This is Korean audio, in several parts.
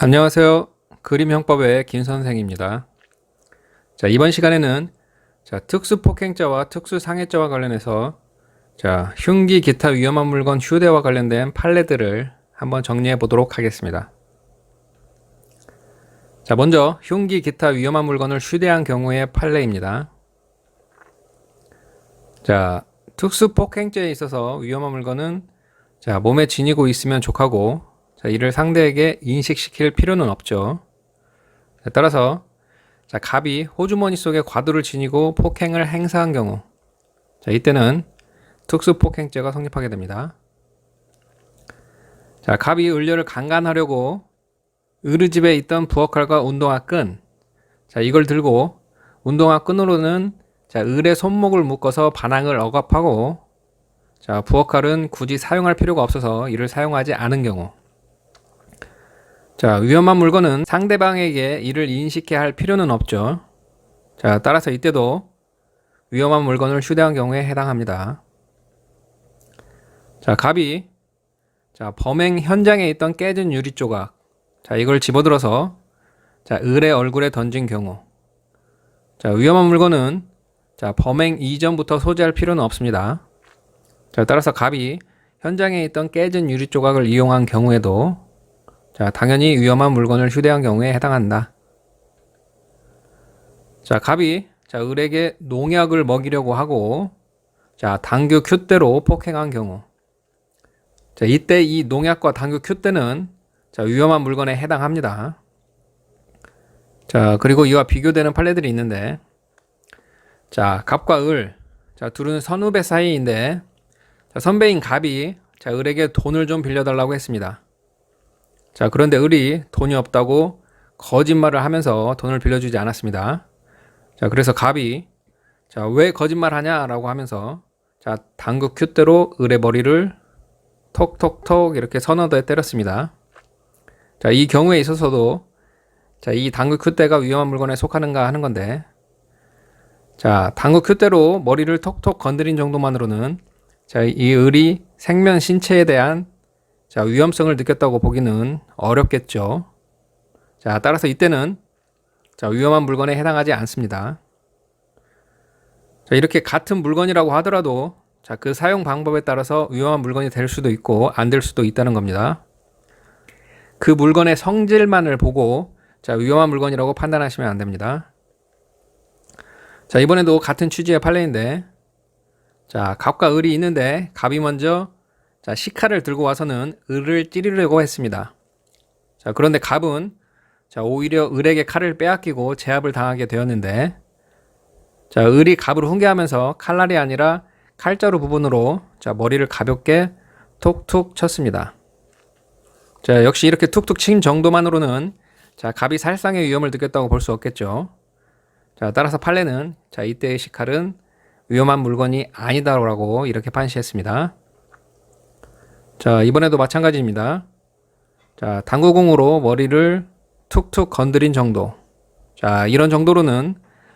안녕하세요. 그림형법의 김선생입니다. 자, 이번 시간에는 특수폭행죄와 특수상해죄와 관련해서 흉기 기타 위험한 물건 휴대와 관련된 판례들을 한번 정리해 보도록 하겠습니다. 자, 먼저 흉기 기타 위험한 물건을 휴대한 경우의 판례입니다. 자, 특수폭행죄에 있어서 위험한 물건은 몸에 지니고 있으면 족하고 이를 상대에게 인식시킬 필요는 없죠. 따라서 갑이 호주머니 속에 과도를 지니고 폭행을 행사한 경우, 이때는 특수폭행죄가 성립하게 됩니다. 갑이 을료를 강간하려고 으르집에 있던 부엌칼과 운동화 끈, 이걸 들고 운동화 끈으로는 을의 손목을 묶어서 반항을 억압하고, 부엌칼은 굳이 사용할 필요가 없어서 이를 사용하지 않은 경우, 위험한 물건은 상대방에게 이를 인식해야 할 필요는 없죠. 따라서 이때도 위험한 물건을 휴대한 경우에 해당합니다. 갑이 범행 현장에 있던 깨진 유리 조각, 이걸 집어들어서 을의 얼굴에 던진 경우, 위험한 물건은 범행 이전부터 소지할 필요는 없습니다. 따라서 갑이 현장에 있던 깨진 유리 조각을 이용한 경우에도 당연히 위험한 물건을 휴대한 경우에 해당한다. 갑이 을에게 농약을 먹이려고 하고 당규 큐대로 폭행한 경우, 이때 이 농약과 당규 큐대는 위험한 물건에 해당합니다. 그리고 이와 비교되는 판례들이 있는데, 갑과 을, 둘은 선후배 사이인데 선배인 갑이 을에게 돈을 좀 빌려달라고 했습니다. 그런데 을이 돈이 없다고 거짓말을 하면서 돈을 빌려주지 않았습니다. 그래서 갑이 왜 거짓말하냐 라고 하면서 당구 큐대로 을의 머리를 톡톡톡 이렇게 서너 대 때렸습니다. 이 경우에 있어서도 이 당구 큐대가 위험한 물건에 속하는가 하는 건데, 당구 큐대로 머리를 톡톡 건드린 정도만으로는 이 을이 생명 신체에 대한 위험성을 느꼈다고 보기는 어렵겠죠. 따라서 이때는 위험한 물건에 해당하지 않습니다. 이렇게 같은 물건이라고 하더라도 그 사용 방법에 따라서 위험한 물건이 될 수도 있고 안 될 수도 있다는 겁니다. 그 물건의 성질만을 보고 위험한 물건이라고 판단하시면 안 됩니다. 이번에도 같은 취지의 판례인데, 갑과 을이 있는데 갑이 먼저 식칼을 들고 와서는 을을 찌르려고 했습니다. 그런데 갑은 오히려 을에게 칼을 빼앗기고 제압을 당하게 되었는데, 을이 갑을 훈계하면서 칼날이 아니라 칼자루 부분으로 머리를 가볍게 툭툭 쳤습니다. 역시 이렇게 툭툭 친 정도만으로는 갑이 살상의 위험을 느꼈다고 볼 수 없겠죠. 따라서 판례는 이때의 식칼은 위험한 물건이 아니다라고 이렇게 판시했습니다. 이번에도 마찬가지입니다. 당구공으로 머리를 툭툭 건드린 정도. 이런 정도로는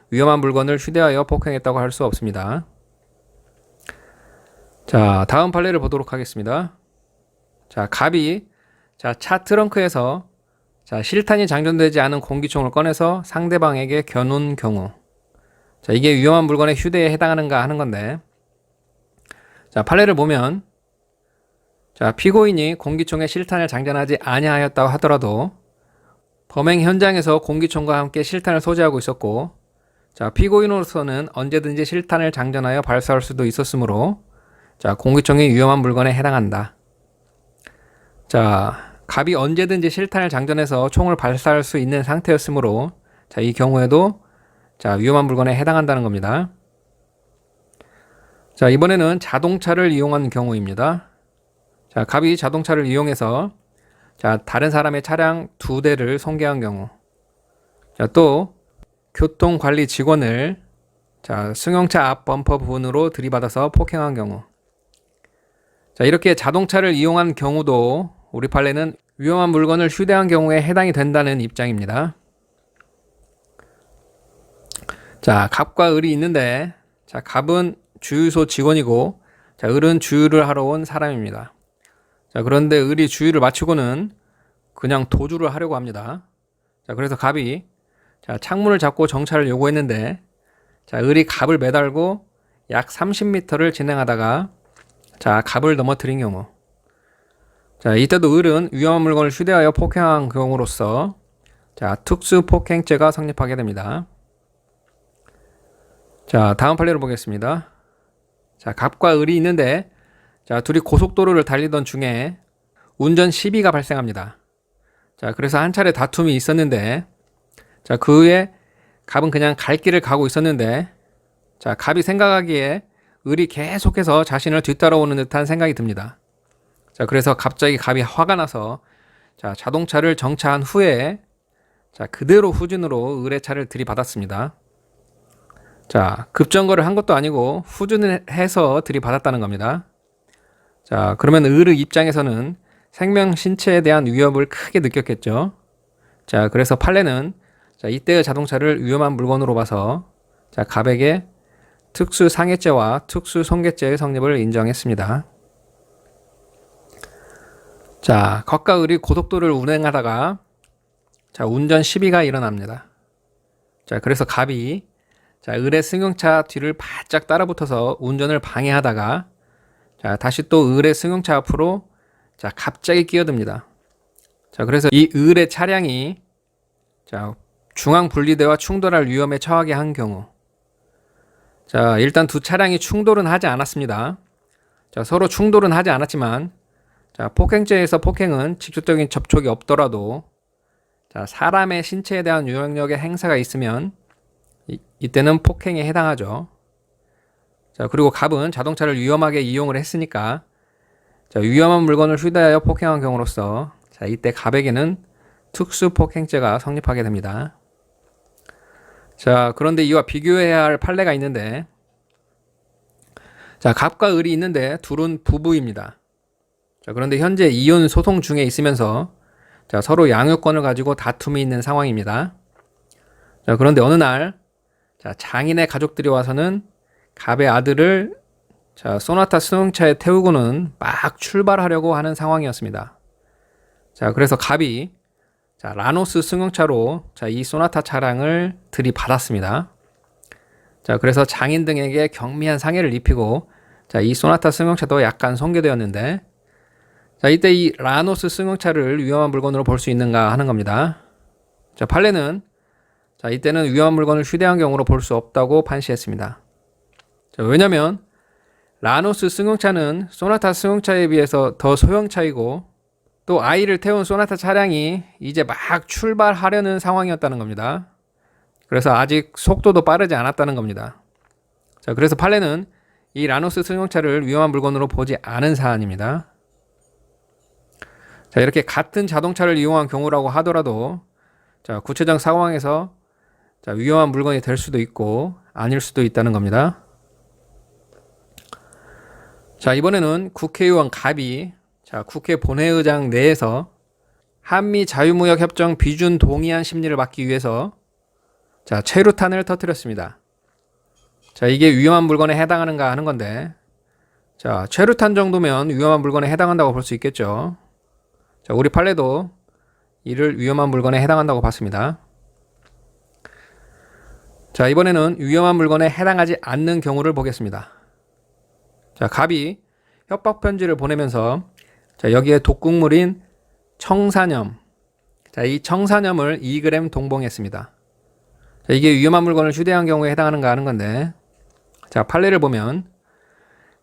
위험한 물건을 휴대하여 폭행했다고 할 수 없습니다. 다음 판례를 보도록 하겠습니다. 갑이 차 트렁크에서 실탄이 장전되지 않은 공기총을 꺼내서 상대방에게 겨눈 경우. 이게 위험한 물건의 휴대에 해당하는가 하는 건데, 판례를 보면 피고인이 공기총에 실탄을 장전하지 아니하였다고 하더라도 범행 현장에서 공기총과 함께 실탄을 소지하고 있었고, 피고인으로서는 언제든지 실탄을 장전하여 발사할 수도 있었으므로 공기총이 위험한 물건에 해당한다. 갑이 언제든지 실탄을 장전해서 총을 발사할 수 있는 상태였으므로 이 경우에도 위험한 물건에 해당한다는 겁니다. 이번에는 자동차를 이용한 경우입니다. 갑이 자동차를 이용해서 다른 사람의 차량 2대를 손괴한 경우, 또 교통관리 직원을 승용차 앞 범퍼 부분으로 들이받아서 폭행한 경우, 이렇게 자동차를 이용한 경우도 우리 판례는 위험한 물건을 휴대한 경우에 해당이 된다는 입장입니다. 갑과 을이 있는데, 갑은 주유소 직원이고 을은 주유를 하러 온 사람입니다. 그런데 을이 주유를 마치고는 그냥 도주를 하려고 합니다. 자, 그래서 갑이 자, 창문을 잡고 정차를 요구했는데 자, 을이 갑을 매달고 약 30m를 진행하다가 자, 갑을 넘어뜨린 경우. 자, 이때도 을은 위험한 물건을 휴대하여 폭행한 경우로서 자, 특수 폭행죄가 성립하게 됩니다. 자, 다음 판례를 보겠습니다. 자, 갑과 을이 있는데 자, 둘이 고속도로를 달리던 중에 운전 시비가 발생합니다. 자, 그래서 한 차례 다툼이 있었는데 자, 그 후에 갑은 그냥 갈 길을 가고 있었는데 자, 갑이 생각하기에 을이 계속해서 자신을 뒤따라오는 듯한 생각이 듭니다. 자, 그래서 갑자기 갑이 화가 나서 자, 자동차를 정차한 후에 자, 그대로 후진으로 을의 차를 들이받았습니다. 자, 급정거를 한 것도 아니고 후진을 해서 들이받았다는 겁니다. 자, 그러면 을의 입장에서는 생명 신체에 대한 위협을 크게 느꼈겠죠. 자, 그래서 판례는 자, 이때의 자동차를 위험한 물건으로 봐서 자, 갑에게 특수 상해죄와 특수 손괴죄의 성립을 인정했습니다. 자, 갑과 을이 고속도로를 운행하다가 자, 운전 시비가 일어납니다. 자, 그래서 갑이 자, 을의 승용차 뒤를 바짝 따라붙어서 운전을 방해하다가 자, 다시 또 을의 승용차 앞으로 자, 갑자기 끼어듭니다. 자, 그래서 이 을의 차량이 자, 중앙 분리대와 충돌할 위험에 처하게 한 경우. 자, 일단 두 차량이 충돌은 하지 않았습니다. 자, 서로 충돌은 하지 않았지만 자, 폭행죄에서 폭행은 직접적인 접촉이 없더라도 자, 사람의 신체에 대한 영향력의 행사가 있으면 이때는 폭행에 해당하죠. 자, 그리고 갑은 자동차를 위험하게 이용을 했으니까 자, 위험한 물건을 휴대하여 폭행한 경우로서 자, 이때 갑에게는 특수 폭행죄가 성립하게 됩니다. 자, 그런데 이와 비교해야 할 판례가 있는데 자, 갑과 을이 있는데 둘은 부부입니다. 자, 그런데 현재 이혼 소송 중에 있으면서 자, 서로 양육권을 가지고 다툼이 있는 상황입니다. 자, 그런데 어느 날 자, 장인의 가족들이 와서는 갑의 아들을 자, 소나타 승용차에 태우고는 막 출발하려고 하는 상황이었습니다. 자, 그래서 갑이 자, 라노스 승용차로 자, 이 소나타 차량을 들이받았습니다. 자, 그래서 장인 등에게 경미한 상해를 입히고 자, 이 소나타 승용차도 약간 손괴되었는데 자, 이때 이 라노스 승용차를 위험한 물건으로 볼 수 있는가 하는 겁니다. 자, 판례는 자, 이때는 위험한 물건을 휴대한 경우로 볼 수 없다고 판시했습니다. 자, 왜냐면 라노스 승용차는 소나타 승용차에 비해서 더 소형차이고 또 아이를 태운 소나타 차량이 이제 막 출발하려는 상황이었다는 겁니다. 그래서 아직 속도도 빠르지 않았다는 겁니다. 자, 그래서 판례는 이 라노스 승용차를 위험한 물건으로 보지 않은 사안입니다. 자, 이렇게 같은 자동차를 이용한 경우라고 하더라도 자, 구체적 상황에서 자, 위험한 물건이 될 수도 있고 아닐 수도 있다는 겁니다. 자, 이번에는 국회의원 갑이 자, 국회 본회의장 내에서 한미 자유무역협정 비준 동의안 심리를 막기 위해서 자, 최루탄을 터뜨렸습니다. 자, 이게 위험한 물건에 해당하는가 하는 건데 자, 최루탄 정도면 위험한 물건에 해당한다고 볼 수 있겠죠. 자, 우리 판례도 이를 위험한 물건에 해당한다고 봤습니다. 자, 이번에는 위험한 물건에 해당하지 않는 경우를 보겠습니다. 자, 갑이 협박 편지를 보내면서 자, 여기에 독극물인 청산염. 자, 이 청산염을 2g 동봉했습니다. 자, 이게 위험한 물건을 휴대한 경우에 해당하는가 하는 건데 자, 판례를 보면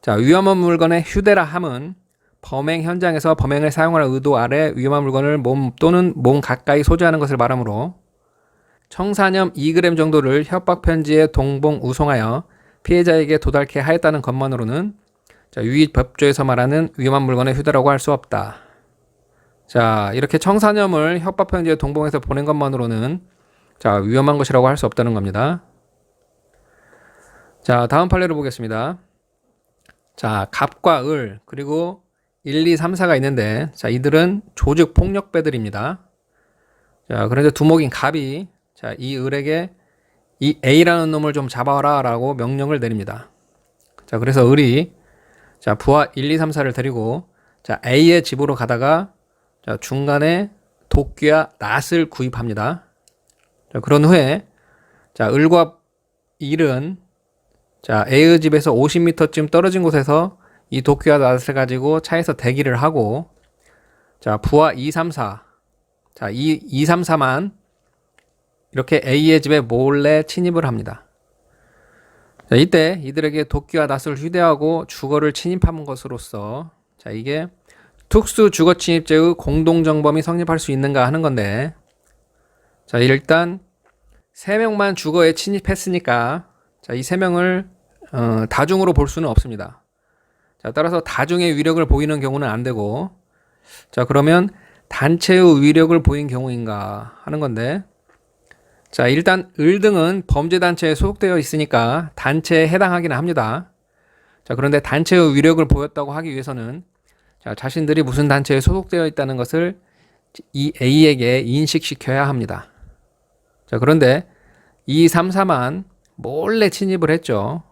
자, 위험한 물건의 휴대라 함은 범행 현장에서 범행을 사용할 의도 아래 위험한 물건을 몸 또는 몸 가까이 소지하는 것을 말하므로 청산염 2g 정도를 협박 편지에 동봉 우송하여 피해자에게 도달케 하였다는 것만으로는 자, 유의법조에서 말하는 위험한 물건의 휴대라고 할 수 없다. 자, 이렇게 청산염을 협박 편지에 동봉해서 보낸 것만으로는 자, 위험한 것이라고 할 수 없다는 겁니다. 자, 다음 판례를 보겠습니다. 자, 갑과 을 그리고 1, 2, 3, 4가 있는데 자, 이들은 조직 폭력배들입니다. 자, 그런데 두목인 갑이 자, 이 을에게 이 A라는 놈을 좀 잡아라 라고 명령을 내립니다. 자, 그래서 을이 자, 부하 1, 2, 3, 4를 데리고 자, A의 집으로 가다가 자, 중간에 도끼와 낫을 구입합니다. 자, 그런 후에 자, 을과 일은 자, A의 집에서 50m쯤 떨어진 곳에서 이 도끼와 낫을 가지고 차에서 대기를 하고 자, 부하 2, 3, 4 자, 2, 3, 4만 이렇게 A의 집에 몰래 침입을 합니다. 자, 이때 이들에게 도끼와 낫을 휴대하고 주거를 침입한 것으로서 자, 이게 특수 주거 침입죄의 공동정범이 성립할 수 있는가 하는 건데 자, 일단 3명만 주거에 침입했으니까 자, 이 3명을 다중으로 볼 수는 없습니다. 자, 따라서 다중의 위력을 보이는 경우는 안 되고 자, 그러면 단체의 위력을 보인 경우인가 하는 건데 자, 일단 을등은 범죄단체에 소속되어 있으니까 단체에 해당하기는 합니다. 자, 그런데 단체의 위력을 보였다고 하기 위해서는 자, 자신들이 무슨 단체에 소속되어 있다는 것을 이 A에게 인식시켜야 합니다. 자, 그런데 2, 3, 4만 몰래 침입을 했죠.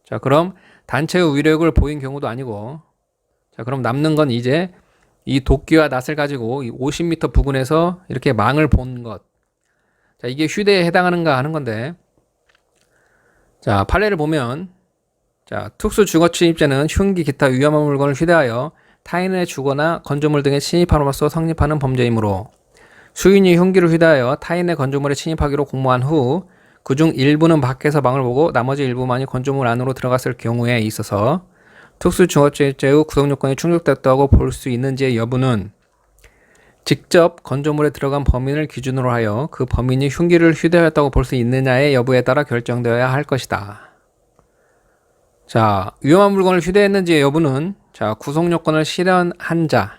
자, 그럼 단체의 위력을 보인 경우도 아니고 자, 그럼 남는 건 이제 이 도끼와 낫을 가지고 50m 부근에서 이렇게 망을 본 것. 자, 이게 휴대에 해당하는가 하는 건데 자, 판례를 보면 자, 특수 주거 침입죄는 흉기 기타 위험한 물건을 휴대하여 타인의 주거나 건조물 등에 침입함으로써 성립하는 범죄이므로 수인이 흉기를 휴대하여 타인의 건조물에 침입하기로 공모한 후 그중 일부는 밖에서 망을 보고 나머지 일부만이 건조물 안으로 들어갔을 경우에 있어서 특수 주거 침입죄의 구성 요건이 충족됐다고 볼 수 있는지의 여부는 직접 건조물에 들어간 범인을 기준으로 하여 그 범인이 흉기를 휴대하였다고 볼 수 있느냐의 여부에 따라 결정되어야 할 것이다. 자, 위험한 물건을 휴대했는지의 여부는 자, 구성 요건을 실현한 자,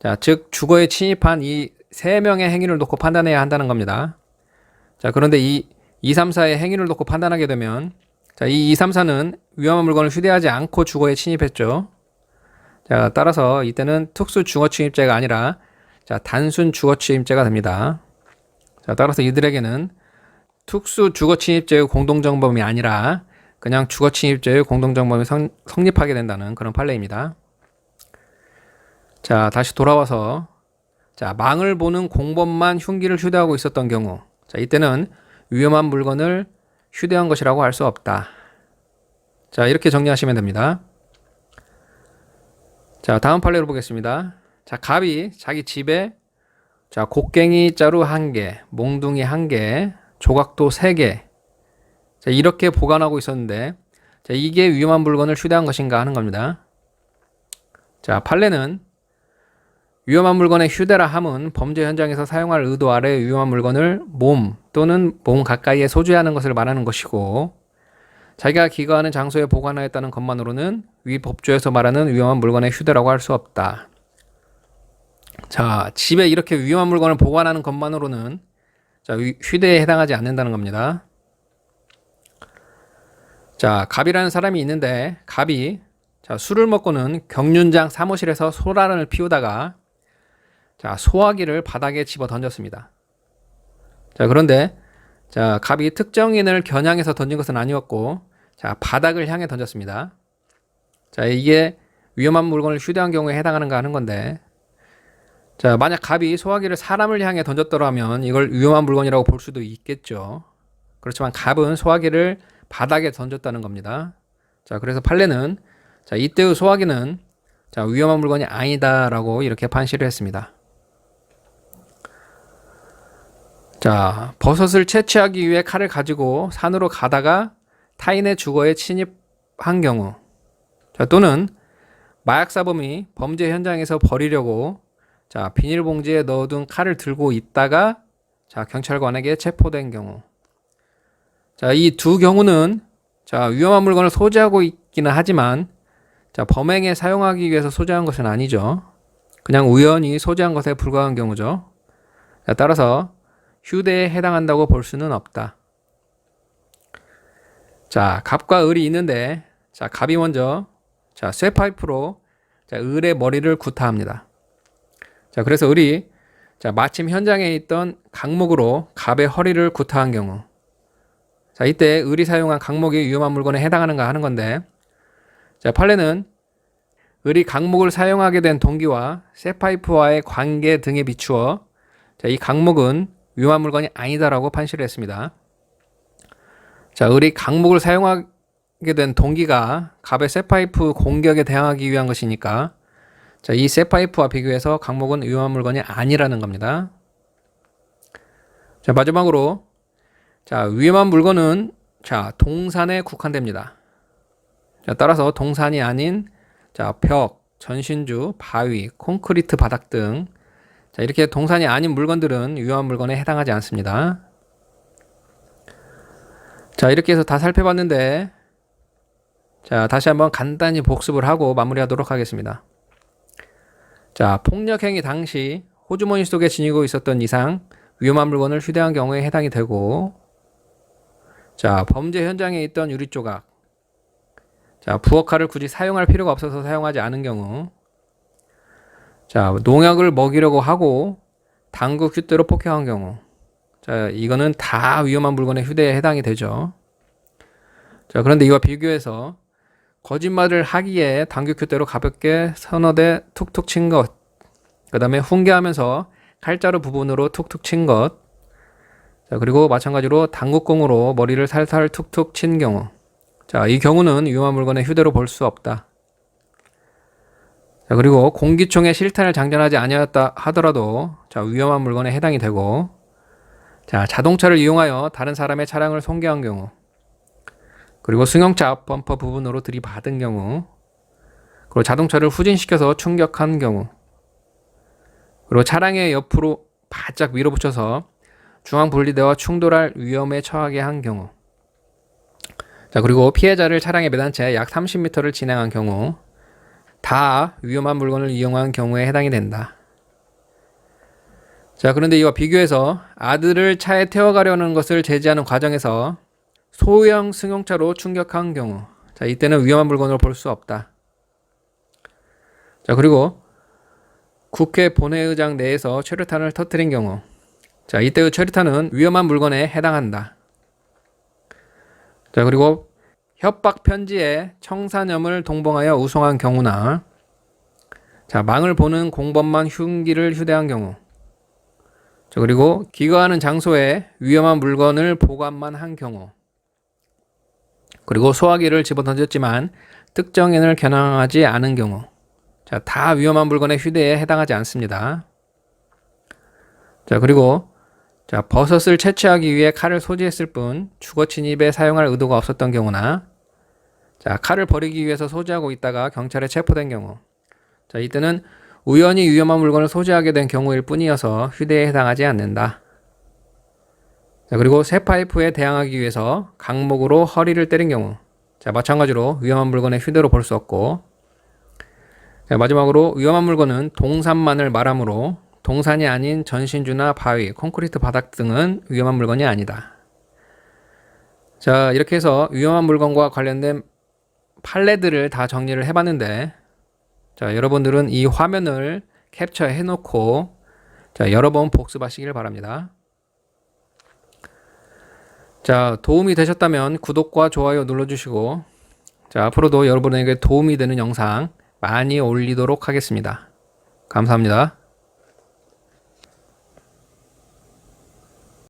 자, 즉 주거에 침입한 이 3명의 행위를 놓고 판단해야 한다는 겁니다. 자, 그런데 이 2, 3, 4의 행위를 놓고 판단하게 되면 자, 이 2, 3, 4는 위험한 물건을 휴대하지 않고 주거에 침입했죠. 자, 따라서 이때는 특수 주거 침입죄가 아니라 자, 단순 주거 침입죄가 됩니다. 자, 따라서 이들에게는 특수 주거 침입죄의 공동정범이 아니라 그냥 주거 침입죄의 공동정범이 성립하게 된다는 그런 판례입니다. 자, 다시 돌아와서 자, 망을 보는 공범만 흉기를 휴대하고 있었던 경우 자, 이때는 위험한 물건을 휴대한 것이라고 할 수 없다. 자, 이렇게 정리하시면 됩니다. 자, 다음 판례로 보겠습니다. 자, 갑이 자기 집에 자, 곡괭이 자루 1개, 몽둥이 1개, 조각도 3개 자, 이렇게 보관하고 있었는데 자, 이게 위험한 물건을 휴대한 것인가 하는 겁니다. 자, 판례는 위험한 물건의 휴대라 함은 범죄 현장에서 사용할 의도 아래 위험한 물건을 몸 또는 몸 가까이에 소지하는 것을 말하는 것이고 자기가 기거하는 장소에 보관하였다는 것만으로는 위 법조에서 말하는 위험한 물건의 휴대라고 할 수 없다. 자, 집에 이렇게 위험한 물건을 보관하는 것만으로는 자, 휴대에 해당하지 않는다는 겁니다. 자, 갑이라는 사람이 있는데 갑이 자, 술을 먹고는 경륜장 사무실에서 소란을 피우다가 자, 소화기를 바닥에 집어 던졌습니다. 자, 그런데 자, 갑이 특정인을 겨냥해서 던진 것은 아니었고 자, 바닥을 향해 던졌습니다. 자, 이게 위험한 물건을 휴대한 경우에 해당하는가 하는 건데 자, 만약 갑이 소화기를 사람을 향해 던졌더라면 이걸 위험한 물건이라고 볼 수도 있겠죠. 그렇지만 갑은 소화기를 바닥에 던졌다는 겁니다. 자, 그래서 판례는 자, 이때의 소화기는 자, 위험한 물건이 아니다라고 이렇게 판시를 했습니다. 자, 버섯을 채취하기 위해 칼을 가지고 산으로 가다가 타인의 주거에 침입한 경우 자, 또는 마약사범이 범죄 현장에서 버리려고 자, 비닐봉지에 넣어둔 칼을 들고 있다가 자, 경찰관에게 체포된 경우 자, 이 두 경우는 자, 위험한 물건을 소지하고 있기는 하지만 자, 범행에 사용하기 위해서 소지한 것은 아니죠. 그냥 우연히 소지한 것에 불과한 경우죠. 자, 따라서 휴대에 해당한다고 볼 수는 없다. 자, 갑과 을이 있는데 자, 갑이 먼저 자, 쇠파이프로 자, 을의 머리를 구타합니다. 자, 그래서 을이 자, 마침 현장에 있던 강목으로 갑의 허리를 구타한 경우 자, 이때 을이 사용한 강목이 위험한 물건에 해당하는가 하는 건데 자, 판례는 을이 강목을 사용하게 된 동기와 쇠파이프와의 관계 등에 비추어 이 강목은 위험한 물건이 아니다라고 판시를 했습니다. 자, 을이 강목을 사용하게 된 동기가 갑의 쇠파이프 공격에 대항하기 위한 것이니까 자, 이 쇠파이프와 비교해서 강목은 위험한 물건이 아니라는 겁니다. 자, 마지막으로 자, 위험한 물건은 자, 동산에 국한됩니다. 자, 따라서 동산이 아닌 자, 벽, 전신주, 바위, 콘크리트 바닥 등 자, 이렇게 동산이 아닌 물건들은 위험한 물건에 해당하지 않습니다. 자, 이렇게 해서 다 살펴봤는데 자, 다시 한번 간단히 복습을 하고 마무리하도록 하겠습니다. 자, 폭력행위 당시 호주머니 속에 지니고 있었던 이상 위험한 물건을 휴대한 경우에 해당이 되고 자, 범죄 현장에 있던 유리조각 자, 부엌칼을 굳이 사용할 필요가 없어서 사용하지 않은 경우 자, 농약을 먹이려고 하고 당구 큐대로 폭행한 경우 자, 이거는 다 위험한 물건의 휴대에 해당이 되죠. 자, 그런데 이와 비교해서 거짓말을 하기에 당구 큐대로 가볍게 서너 대 툭툭 친 것, 그 다음에 훈계하면서 칼자루 부분으로 툭툭 친 것, 자, 그리고 마찬가지로 당구공으로 머리를 살살 툭툭 친 경우 자, 이 경우는 위험한 물건의 휴대로 볼 수 없다. 자, 그리고 공기총에 실탄을 장전하지 아니하였다 하더라도 자, 위험한 물건에 해당이 되고 자, 자동차를 이용하여 다른 사람의 차량을 손괴한 경우 그리고 승용차 앞 범퍼 부분으로 들이받은 경우 그리고 자동차를 후진시켜서 충격한 경우 그리고 차량의 옆으로 바짝 밀어붙여서 중앙분리대와 충돌할 위험에 처하게 한 경우 자, 그리고 피해자를 차량에 매단 채 약 30m를 진행한 경우 다 위험한 물건을 이용한 경우에 해당이 된다. 자, 그런데 이와 비교해서 아들을 차에 태워가려는 것을 제지하는 과정에서 소형 승용차로 충격한 경우 자, 이때는 위험한 물건으로 볼 수 없다. 자, 그리고 국회 본회의장 내에서 최루탄을 터뜨린 경우 자, 이때의 최루탄은 위험한 물건에 해당한다. 자, 그리고 협박 편지에 청산염을 동봉하여 우송한 경우나 자, 망을 보는 공범만 흉기를 휴대한 경우 자, 그리고 기거하는 장소에 위험한 물건을 보관만 한 경우 그리고 소화기를 집어던졌지만 특정인을 겨냥하지 않은 경우 자, 다 위험한 물건의 휴대에 해당하지 않습니다. 자, 그리고 자, 버섯을 채취하기 위해 칼을 소지했을 뿐 주거 침입에 사용할 의도가 없었던 경우나 자, 칼을 버리기 위해서 소지하고 있다가 경찰에 체포된 경우 자, 이때는 우연히 위험한 물건을 소지하게 된 경우일 뿐이어서 휴대에 해당하지 않는다. 자, 그리고 쇠파이프에 대항하기 위해서 강목으로 허리를 때린 경우 자, 마찬가지로 위험한 물건의 휴대로 볼 수 없고 자, 마지막으로 위험한 물건은 동산만을 말하므로 동산이 아닌 전신주나 바위, 콘크리트 바닥 등은 위험한 물건이 아니다. 자, 이렇게 해서 위험한 물건과 관련된 판례들을 다 정리를 해봤는데 자, 여러분들은 이 화면을 캡처해 놓고 자, 여러 번 복습하시길 바랍니다. 자, 도움이 되셨다면 구독과 좋아요 눌러주시고 자, 앞으로도 여러분에게 도움이 되는 영상 많이 올리도록 하겠습니다. 감사합니다.